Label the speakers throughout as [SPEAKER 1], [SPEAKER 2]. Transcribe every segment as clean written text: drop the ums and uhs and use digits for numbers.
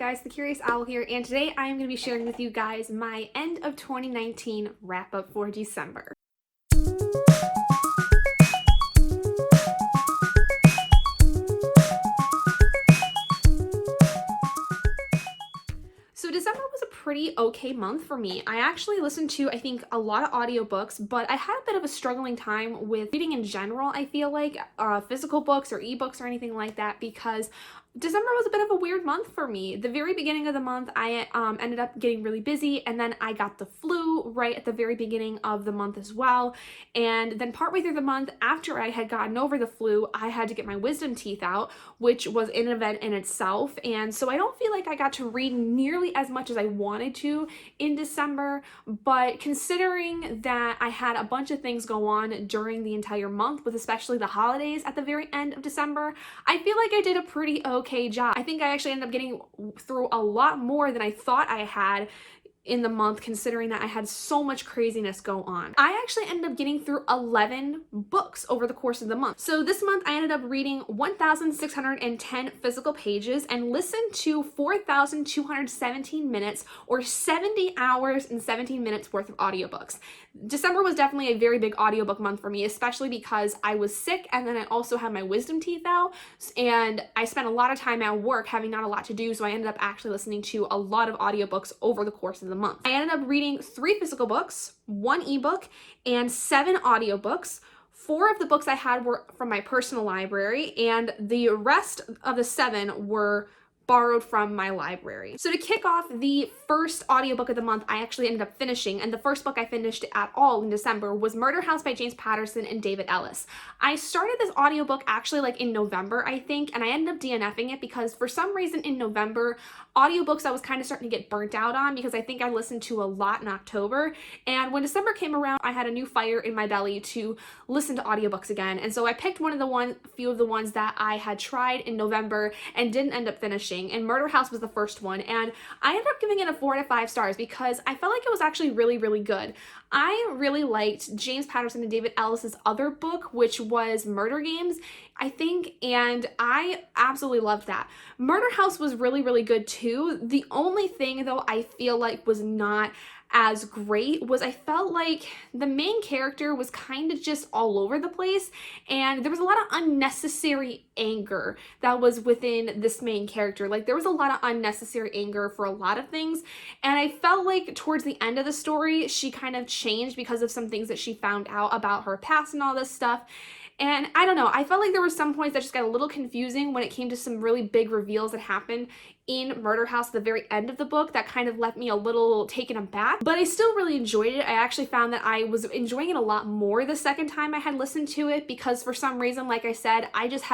[SPEAKER 1] guys, the Curious Owl here, and today I am going to be sharing with you guys my end of 2019 wrap up for December. So December was a pretty okay month for me. I actually listened to, I think, a lot of audiobooks, but I had a bit of a struggling time with reading in general, I feel like, physical books or ebooks or anything like that, because December was a bit of a weird month for me. The very beginning of the month, I ended up getting really busy, and then I got the flu right at the very beginning of the month as well. And then partway through the month, after I had gotten over the flu, I had to get my wisdom teeth out, which was an event in itself. And so I don't feel like I got to read nearly as much as I wanted to in December, but considering that I had a bunch of things go on during the entire month, with especially the holidays at the very end of December, I feel like I did a pretty okay job. I think I actually ended up getting through a lot more than I thought I had in the month, considering that I had so much craziness go on. I actually ended up getting through 11 books over the course of the month. So this month I ended up reading 1,610 physical pages and listened to 4,217 minutes or 70 hours and 17 minutes worth of audiobooks. December was definitely a very big audiobook month for me, especially because I was sick and then I also had my wisdom teeth out, and I spent a lot of time at work having not a lot to do, so I ended up actually listening to a lot of audiobooks over the course of the month. I ended up reading 3 physical books, 1 ebook, and 7 audiobooks. 4 of the books I had were from my personal library, and the rest of the 7 were borrowed from my library. So to kick off the first audiobook of the month, I actually ended up finishing, and the first book I finished at all in December was Murder House by James Patterson and David Ellis. I started this audiobook actually like in November, I think, and I ended up DNFing it because for some reason in November, audiobooks I was kind of starting to get burnt out on because I think I listened to a lot in October, and when December came around, I had a new fire in my belly to listen to audiobooks again, and so I picked few of the ones that I had tried in November and didn't end up finishing, and Murder House was the first one, and I ended up giving it a 4 out of 5 stars because I felt like it was actually really, really good. I really liked James Patterson and David Ellis's other book, which was Murder Games, I think, and I absolutely loved that. Murder House was really, really good too. The only thing though I feel like was not as great was I felt like the main character was kind of just all over the place, and there was a lot of unnecessary anger that was within this main character. Like, there was a lot of unnecessary anger for a lot of things, and I felt like towards the end of the story she kind of changed because of some things that she found out about her past and all this stuff. And I don't know, I felt like there were some points that just got a little confusing when it came to some really big reveals that happened in Murder House at the very end of the book that kind of left me a little taken aback, but I still really enjoyed it. I actually found that I was enjoying it a lot more the second time I had listened to it because for some reason, like I said, I just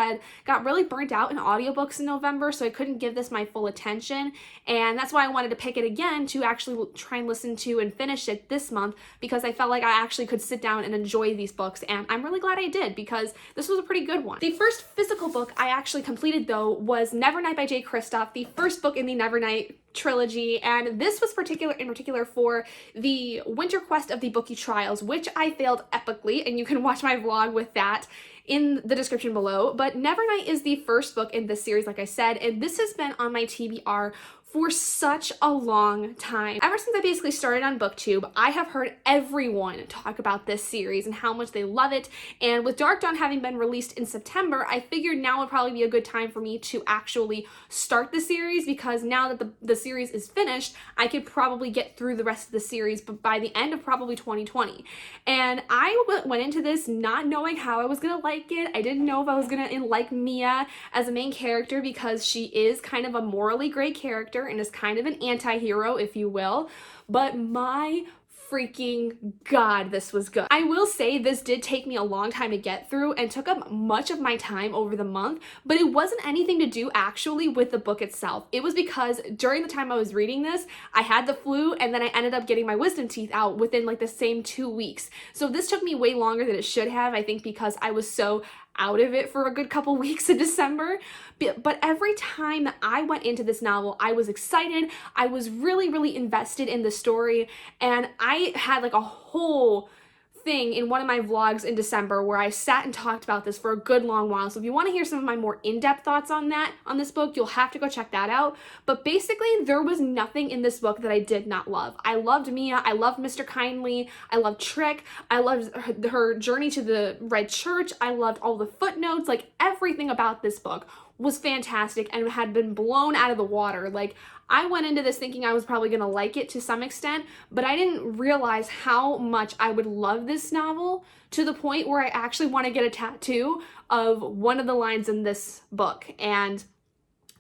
[SPEAKER 1] got really burnt out in audiobooks in November, so I couldn't give this my full attention, and that's why I wanted to pick it again to actually try and listen to and finish it this month because I felt like I actually could sit down and enjoy these books, and I'm really glad I did because this was a pretty good one. The first physical book I actually completed though was Nevernight by Kristoff, the first book in the Nevernight trilogy, and this was in particular for the Winter Quest of the Bookie Trials, which I failed epically, and you can watch my vlog with that in the description below. But Nevernight is the first book in this series, like I said, and this has been on my TBR for such a long time. Ever since I basically started on BookTube, I have heard everyone talk about this series and how much they love it, and with Dark Dawn having been released in September, I figured now would probably be a good time for me to actually start the series because now that the series is finished, I could probably get through the rest of the series by the end of probably 2020. And I went into this not knowing how I was gonna like it. I didn't know if I was gonna like Mia as a main character because she is kind of a morally gray character and is kind of an anti-hero, if you will, but my freaking god, this was good. I will say this did take me a long time to get through and took up much of my time over the month, but it wasn't anything to do actually with the book itself. It was because during the time I was reading this, I had the flu and then I ended up getting my wisdom teeth out within like the same 2 weeks. So this took me way longer than it should have, I think because I was so out of it for a good couple weeks in December. But every time that I went into this novel, I was excited. I was really, really invested in the story, and I had like a whole thing in one of my vlogs in December where I sat and talked about this for a good long while. So if you want to hear some of my more in-depth thoughts on this book, you'll have to go check that out. But basically, there was nothing in this book that I did not love. I loved Mia, I loved Mr. Kindly, I loved Trick, I loved her journey to the Red Church, I loved all the footnotes, like everything about this book was fantastic and had been blown out of the water. Like, I went into this thinking I was probably gonna like it to some extent, but I didn't realize how much I would love this novel to the point where I actually want to get a tattoo of one of the lines in this book. And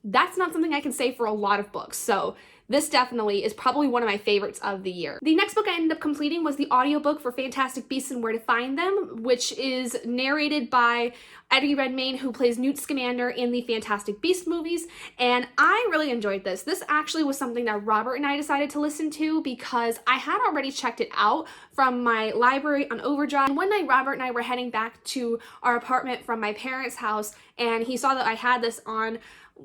[SPEAKER 1] that's not something I can say for a lot of books. So this definitely is probably one of my favorites of the year. The next book I ended up completing was the audiobook for Fantastic Beasts and Where to Find Them, which is narrated by Eddie Redmayne, who plays Newt Scamander in the Fantastic Beasts movies, and I really enjoyed this. This actually was something that Robert and I decided to listen to because I had already checked it out from my library on Overdrive. And one night, Robert and I were heading back to our apartment from my parents' house, and he saw that I had this on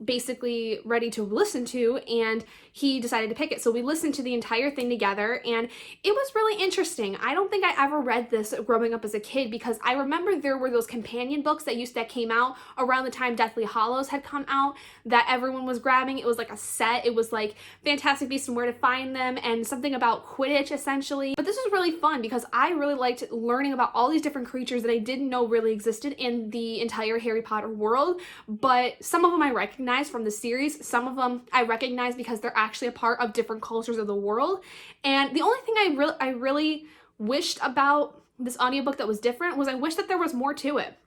[SPEAKER 1] basically ready to listen to, and he decided to pick it. So we listened to the entire thing together, and it was really interesting. I don't think I ever read this growing up as a kid because I remember there were those companion books that came out around the time Deathly Hallows had come out that everyone was grabbing. It was like a set. It was like Fantastic Beasts and Where to Find Them and something about Quidditch essentially. But this was really fun because I really liked learning about all these different creatures that I didn't know really existed in the entire Harry Potter world, but some of them I recognized from the series, some of them I recognize because they're actually a part of different cultures of the world. And the only thing I really wished about this audiobook that was different was I wish that there was more to it.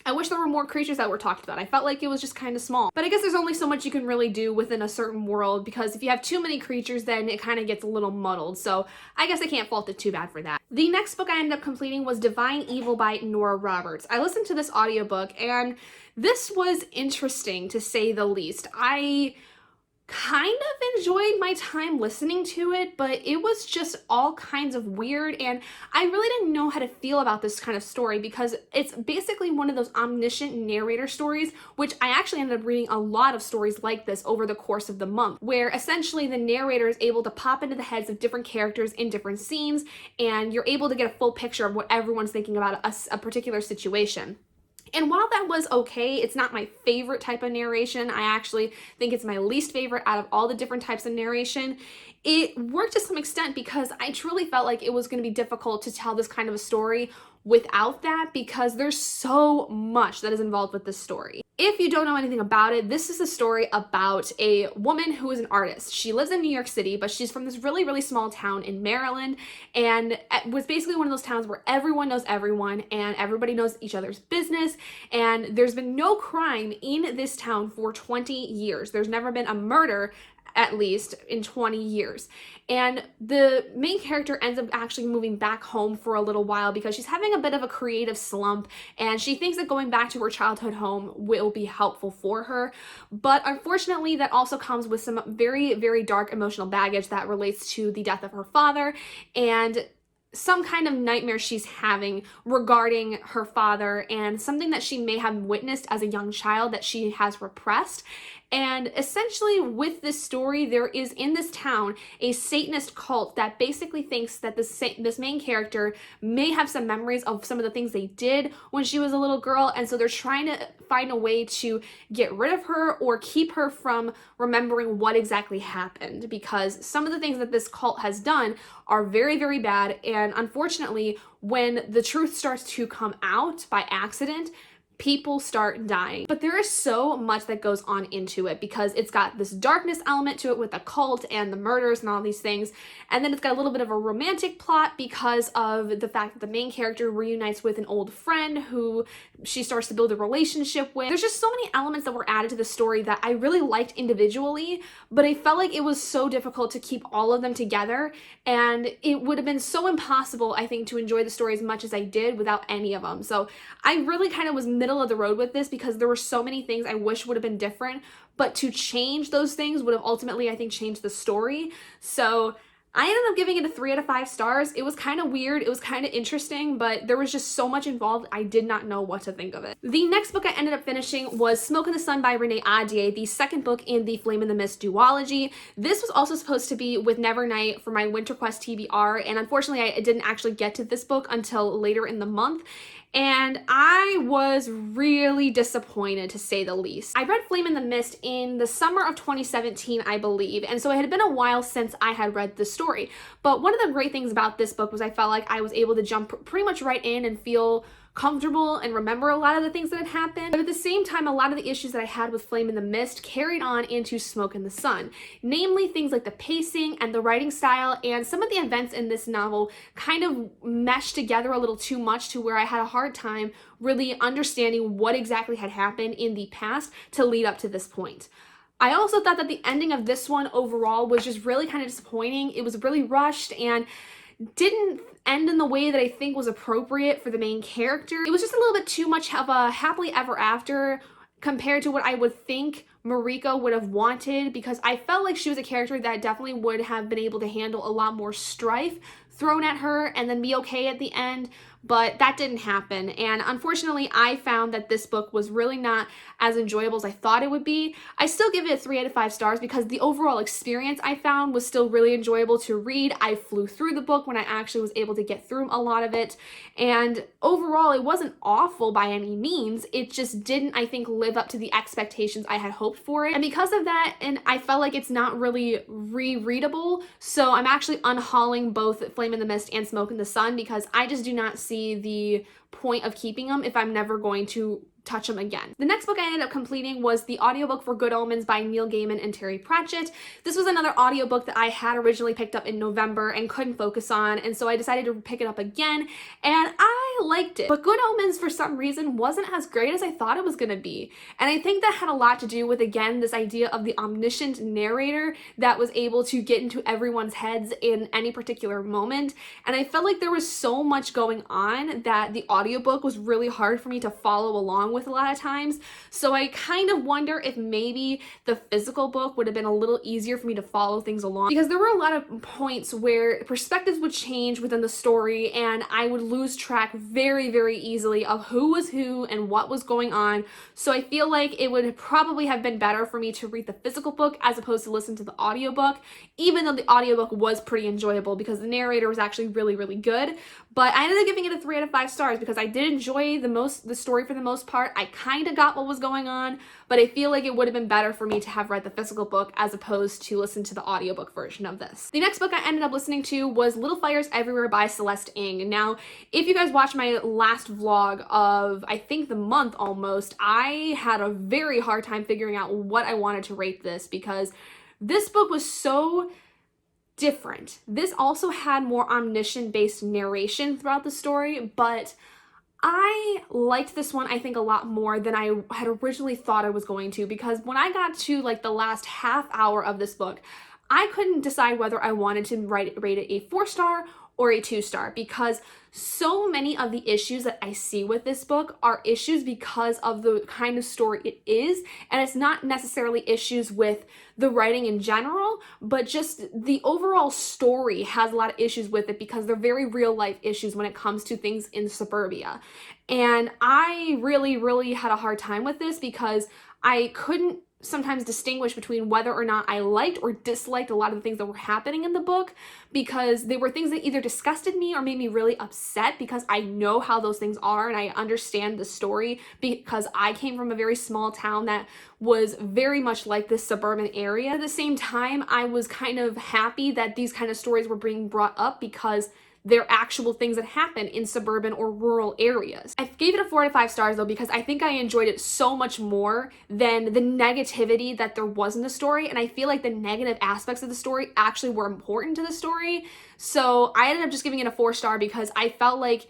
[SPEAKER 1] I wish there were more creatures that were talked about. I felt like it was just kind of small. But I guess there's only so much you can really do within a certain world because if you have too many creatures, then it kind of gets a little muddled. So I guess I can't fault it too bad for that. The next book I ended up completing was Divine Evil by Nora Roberts. I listened to this audiobook and this was interesting to say the least. I kind of enjoyed my time listening to it, but it was just all kinds of weird, and I really didn't know how to feel about this kind of story because it's basically one of those omniscient narrator stories, which I actually ended up reading a lot of stories like this over the course of the month, where essentially the narrator is able to pop into the heads of different characters in different scenes, and you're able to get a full picture of what everyone's thinking about a particular situation. And while that was okay, it's not my favorite type of narration. I actually think it's my least favorite out of all the different types of narration. It worked to some extent because I truly felt like it was going to be difficult to tell this kind of a story without that because there's so much that is involved with this story. If you don't know anything about it, this is a story about a woman who is an artist. She lives in New York City, but she's from this really, really small town in Maryland, and it was basically one of those towns where everyone knows everyone and everybody knows each other's business, and there's been no crime in this town for 20 years. There's never been a murder, at least, in 20 years. And the main character ends up actually moving back home for a little while because she's having a bit of a creative slump and she thinks that going back to her childhood home will be helpful for her. But unfortunately, that also comes with some very, very dark emotional baggage that relates to the death of her father and some kind of nightmare she's having regarding her father and something that she may have witnessed as a young child that she has repressed. And essentially with this story, there is in this town a Satanist cult that basically thinks that this main character may have some memories of some of the things they did when she was a little girl, and so they're trying to find a way to get rid of her or keep her from remembering what exactly happened, because some of the things that this cult has done are very, very bad, and unfortunately, when the truth starts to come out by accident, people start dying. But there is so much that goes on into it because it's got this darkness element to it with the cult and the murders and all these things. And then it's got a little bit of a romantic plot because of the fact that the main character reunites with an old friend who she starts to build a relationship with. There's just so many elements that were added to the story that I really liked individually, but I felt like it was so difficult to keep all of them together, and it would have been so impossible, I think, to enjoy the story as much as I did without any of them. So I really kind of was middle of the road with this because there were so many things I wish would have been different, but to change those things would have ultimately, I think, changed the story. So I ended up giving it a 3 out of 5 stars. It was kind of weird, it was kind of interesting, but there was just so much involved, I did not know what to think of it. The next book I ended up finishing was Smoke in the Sun by Renee, Ahdieh, the second book in the Flame in the Mist duology. This was also supposed to be with Nevernight for my Winter Quest TBR, and unfortunately I didn't actually get to this book until later in the month. And I was really disappointed, to say the least. I read Flame in the Mist in the summer of 2017, I believe, and so it had been a while since I had read the story. But one of the great things about this book was I felt like I was able to jump pretty much right in and feel comfortable and remember a lot of the things that had happened. But at the same time, a lot of the issues that I had with Flame in the Mist carried on into Smoke in the Sun. Namely, things like the pacing and the writing style, and some of the events in this novel kind of meshed together a little too much to where I had a hard time really understanding what exactly had happened in the past to lead up to this point. I also thought that the ending of this one overall was just really kind of disappointing. It was really rushed and didn't end in the way that I think was appropriate for the main character. It was just a little bit too much of a happily ever after compared to what I would think Marika would have wanted, because I felt like she was a character that definitely would have been able to handle a lot more strife thrown at her and then be okay at the end, but that didn't happen. And unfortunately, I found that this book was really not as enjoyable as I thought it would be. I still give it a 3 out of 5 stars because the overall experience I found was still really enjoyable to read. I flew through the book when I actually was able to get through a lot of it. And overall, it wasn't awful by any means. It just didn't, I think, live up to the expectations I had hoped for it. And because of that, and I felt like it's not really rereadable, so I'm actually unhauling both Flame in the Mist and Smoke in the Sun because I just do not see the point of keeping them if I'm never going to touch them again. The next book I ended up completing was the audiobook for Good Omens by Neil Gaiman and Terry Prachett. This was another audiobook that I had originally picked up in November and couldn't focus on, and so I decided to pick it up again, and I liked it. But Good Omens, for some reason, wasn't as great as I thought it was gonna be. And I think that had a lot to do with, again, this idea of the omniscient narrator that was able to get into everyone's heads in any particular moment. And I felt like there was so much going on that the audiobook was really hard for me to follow along with a lot of times. So I kind of wonder if maybe the physical book would have been a little easier for me to follow things along, because there were a lot of points where perspectives would change within the story and I would lose track very, very easily of who was who and what was going on. So I feel like it would probably have been better for me to read the physical book as opposed to listen to the audiobook, even though the audiobook was pretty enjoyable because the narrator was actually really, really good. But I ended up giving it a 3 out of 5 stars because I did enjoy the story for the most part. I kind of got what was going on, but I feel like it would have been better for me to have read the physical book as opposed to listen to the audiobook version of this. The next book I ended up listening to was Little Fires Everywhere by Celeste Ng. Now, if you guys watched my last vlog of, I think, the month almost, I had a very hard time figuring out what I wanted to rate this because this book was so different. This also had more omniscient-based narration throughout the story, but I liked this one, I think, a lot more than I had originally thought I was going to, because when I got to like the last half hour of this book, I couldn't decide whether I wanted to rate it a 4-star or a 2-star, because so many of the issues that I see with this book are issues because of the kind of story it is, and it's not necessarily issues with the writing in general, but just the overall story has a lot of issues with it because they're very real life issues when it comes to things in suburbia. And I really, really had a hard time with this because I couldn't sometimes distinguish between whether or not I liked or disliked a lot of the things that were happening in the book, because they were things that either disgusted me or made me really upset because I know how those things are and I understand the story because I came from a very small town that was very much like this suburban area. At the same time, I was kind of happy that these kind of stories were being brought up because they're actual things that happen in suburban or rural areas. I gave it a 4 out of 5 stars though because I think I enjoyed it so much more than the negativity that there was in the story, and I feel like the negative aspects of the story actually were important to the story. So I ended up just giving it a 4-star because I felt like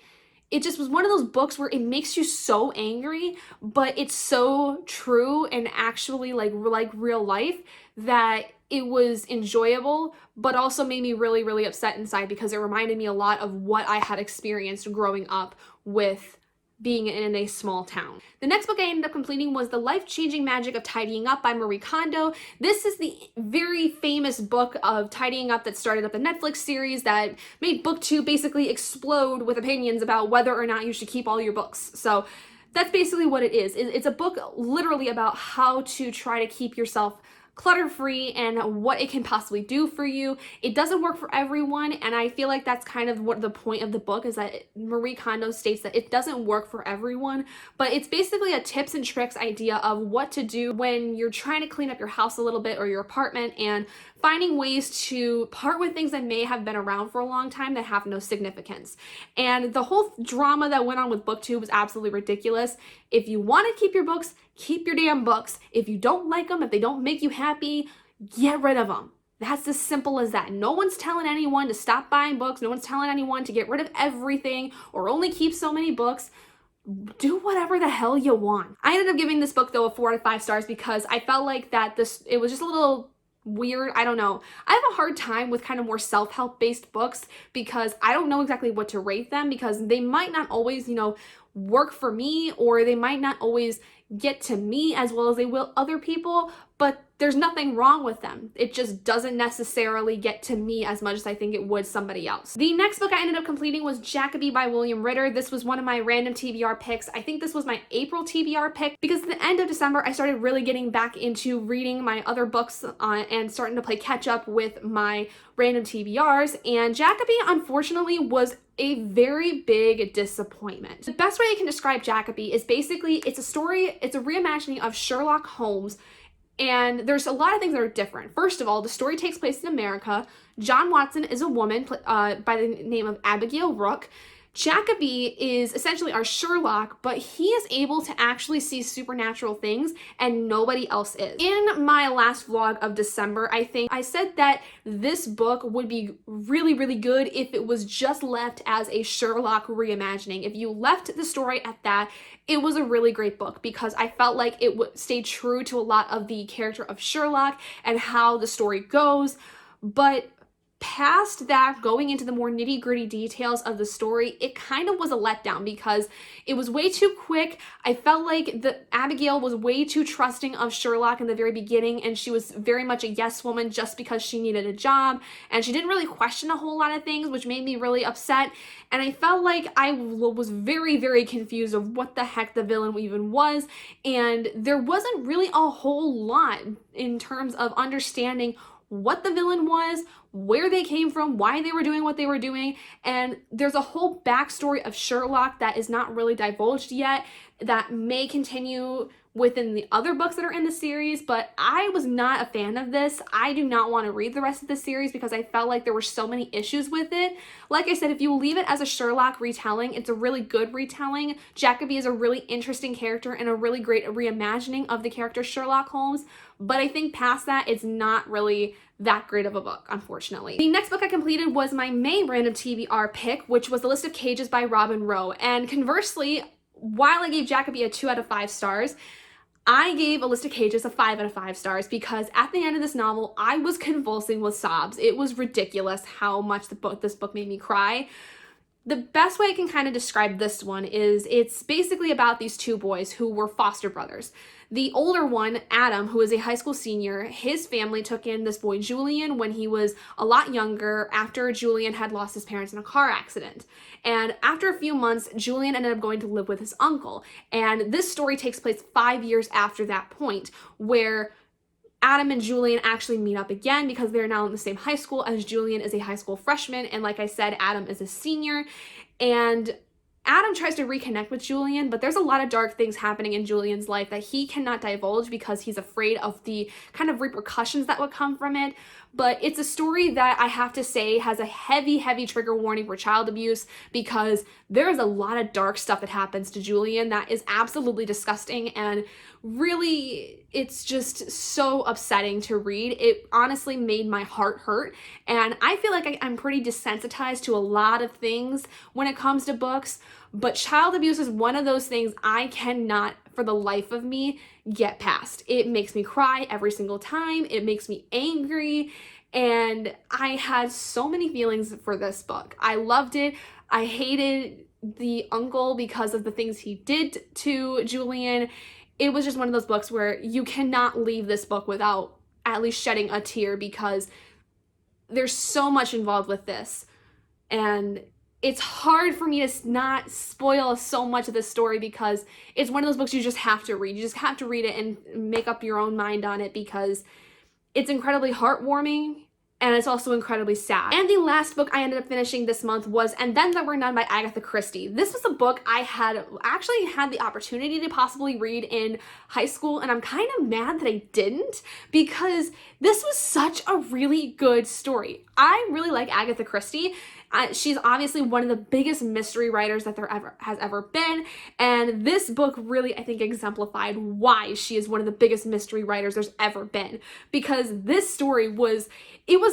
[SPEAKER 1] it just was one of those books where it makes you so angry, but it's so true and actually like real life that it was enjoyable, but also made me really, really upset inside because it reminded me a lot of what I had experienced growing up with being in a small town. The next book I ended up completing was The Life-Changing Magic of Tidying Up by Marie Kondo. This is the very famous famous book of tidying up that started up the Netflix series that made book 2 basically explode with opinions about whether or not you should keep all your books. So that's basically what it is. It's a book literally about how to try to keep yourself clutter-free and what it can possibly do for you. It doesn't work for everyone, and I feel like that's kind of what the point of the book is, that Marie Kondo states that it doesn't work for everyone, but it's basically a tips and tricks idea of what to do when you're trying to clean up your house a little bit or your apartment, and finding ways to part with things that may have been around for a long time that have no significance. And the whole drama that went on with book 2 was absolutely ridiculous. If you want to keep your books, keep your damn books. If you don't like them, if they don't make you happy, get rid of them. That's as simple as that. No one's telling anyone to stop buying books. No one's telling anyone to get rid of everything or only keep so many books. Do whatever the hell you want. I ended up giving this book though a 4 out of 5 stars because I felt like that it was just a little weird. I don't know. I have a hard time with kind of more self-help based books because I don't know exactly what to rate them, because they might not always, work for me, or they might not always get to me as well as they will other people, but there's nothing wrong with them. It just doesn't necessarily get to me as much as I think it would somebody else. The next book I ended up completing was Jackaby by William Ritter. This was one of my random TBR picks. I think this was my April TBR pick because at the end of December, I started really getting back into reading my other books and starting to play catch up with my random TBRs, and Jackaby unfortunately was a very big disappointment. The best way I can describe Jackaby is basically it's a reimagining of Sherlock Holmes, and there's a lot of things that are different. First of all, the story takes place in America. John Watson is a woman by the name of Abigail Rook. Jackaby is essentially our Sherlock, but he is able to actually see supernatural things and nobody else is. In my last vlog of December, I think I said that this book would be really, really good if it was just left as a Sherlock reimagining. If you left the story at that, it was a really great book because I felt like it would stay true to a lot of the character of Sherlock and how the story goes, but past that, going into the more nitty-gritty details of the story, it kind of was a letdown because it was way too quick. I felt like Abigail was way too trusting of Sherlock in the very beginning, and she was very much a yes woman just because she needed a job, and she didn't really question a whole lot of things, which made me really upset. And I felt like I was very, very confused of what the heck the villain even was, and there wasn't really a whole lot in terms of understanding what the villain was, where they came from, why they were doing what they were doing, and there's a whole backstory of Sherlock that is not really divulged yet that may continue within the other books that are in the series, but I was not a fan of this. I do not want to read the rest of the series because I felt like there were so many issues with it. Like I said, if you leave it as a Sherlock retelling, it's a really good retelling. Jackaby is a really interesting character and a really great reimagining of the character Sherlock Holmes, but I think past that, it's not really that great of a book, unfortunately. The next book I completed was my May random TBR pick, which was The List of Cages by Robin Rowe. And conversely, while I gave Jackaby a 2 out of 5 stars, I gave A List of Cages a 5 out of 5 stars because at the end of this novel, I was convulsing with sobs. It was ridiculous how much this book made me cry. The best way I can kind of describe this one is it's basically about these two boys who were foster brothers. The older one, Adam, who is a high school senior, his family took in this boy, Julian, when he was a lot younger after Julian had lost his parents in a car accident. And after a few months, Julian ended up going to live with his uncle. And this story takes place 5 years after that point, where Adam and Julian actually meet up again because they're now in the same high school, as Julian is a high school freshman, and like I said, Adam is a senior. And Adam tries to reconnect with Julian, but there's a lot of dark things happening in Julian's life that he cannot divulge because he's afraid of the kind of repercussions that would come from it. But it's a story that I have to say has a heavy, heavy trigger warning for child abuse because there is a lot of dark stuff that happens to Julian that is absolutely disgusting, and really, it's just so upsetting to read. It honestly made my heart hurt, and I feel like I'm pretty desensitized to a lot of things when it comes to books, but child abuse is one of those things I cannot, for the life of me, get past. It makes me cry every single time. It makes me angry, and I had so many feelings for this book. I loved it. I hated the uncle because of the things he did to Julian. It was just one of those books where you cannot leave this book without at least shedding a tear because there's so much involved with this. And it's hard for me to not spoil so much of this story because it's one of those books you just have to read. You just have to read it and make up your own mind on it because it's incredibly heartwarming and it's also incredibly sad. And the last book I ended up finishing this month was And Then There Were None by Agatha Christie. This was a book I had actually had the opportunity to possibly read in high school, and I'm kind of mad that I didn't because this was such a really good story. I really like Agatha Christie. She's obviously one of the biggest mystery writers that there has ever been, and this book really, I think, exemplified why she is one of the biggest mystery writers there's ever been, because this story was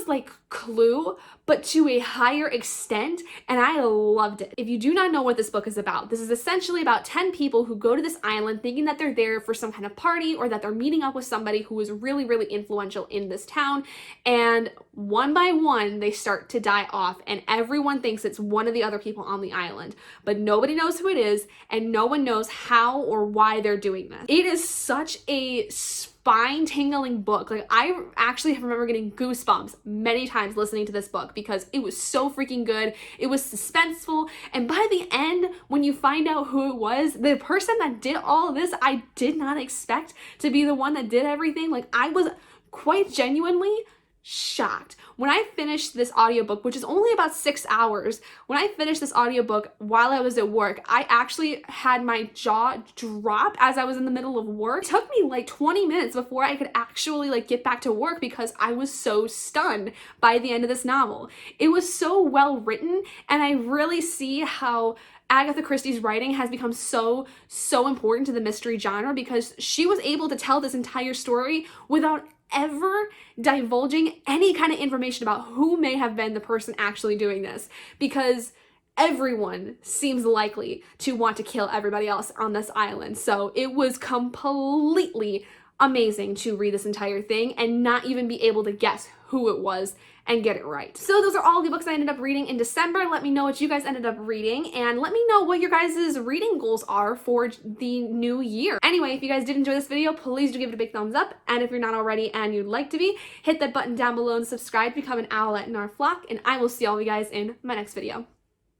[SPEAKER 1] like Clue, but to a higher extent, and I loved it. If you do not know what this book is about, this is essentially about 10 people who go to this island thinking that they're there for some kind of party or that they're meeting up with somebody who is really, really influential in this town, and one by one, they start to die off, and everyone thinks it's one of the other people on the island, but nobody knows who it is, and no one knows how or why they're doing this. It is such a spine-tingling book. Like, I actually remember getting goosebumps many times listening to this book because it was so freaking good. It was suspenseful, and by the end, when you find out who it was, the person that did all of this, I did not expect to be the one that did everything. Like, I was quite genuinely shocked. When I finished this audiobook, which is only about 6 hours, when I finished this audiobook while I was at work, I actually had my jaw drop as I was in the middle of work. It took me like 20 minutes before I could actually like get back to work because I was so stunned by the end of this novel. It was so well written, and I really see how Agatha Christie's writing has become so important to the mystery genre because she was able to tell this entire story without ever divulging any kind of information about who may have been the person actually doing this, because everyone seems likely to want to kill everybody else on this island. So it was completely amazing to read this entire thing and not even be able to guess who it was and get it right. So those are all the books I ended up reading in December. Let me know what you guys ended up reading, and let me know what your guys' reading goals are for the new year. Anyway, if you guys did enjoy this video, please do give it a big thumbs up, and if you're not already and you'd like to be, hit that button down below and subscribe to become an owlet in our flock, and I will see all of you guys in my next video.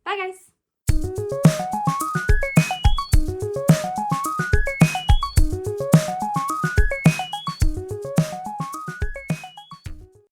[SPEAKER 1] Bye guys!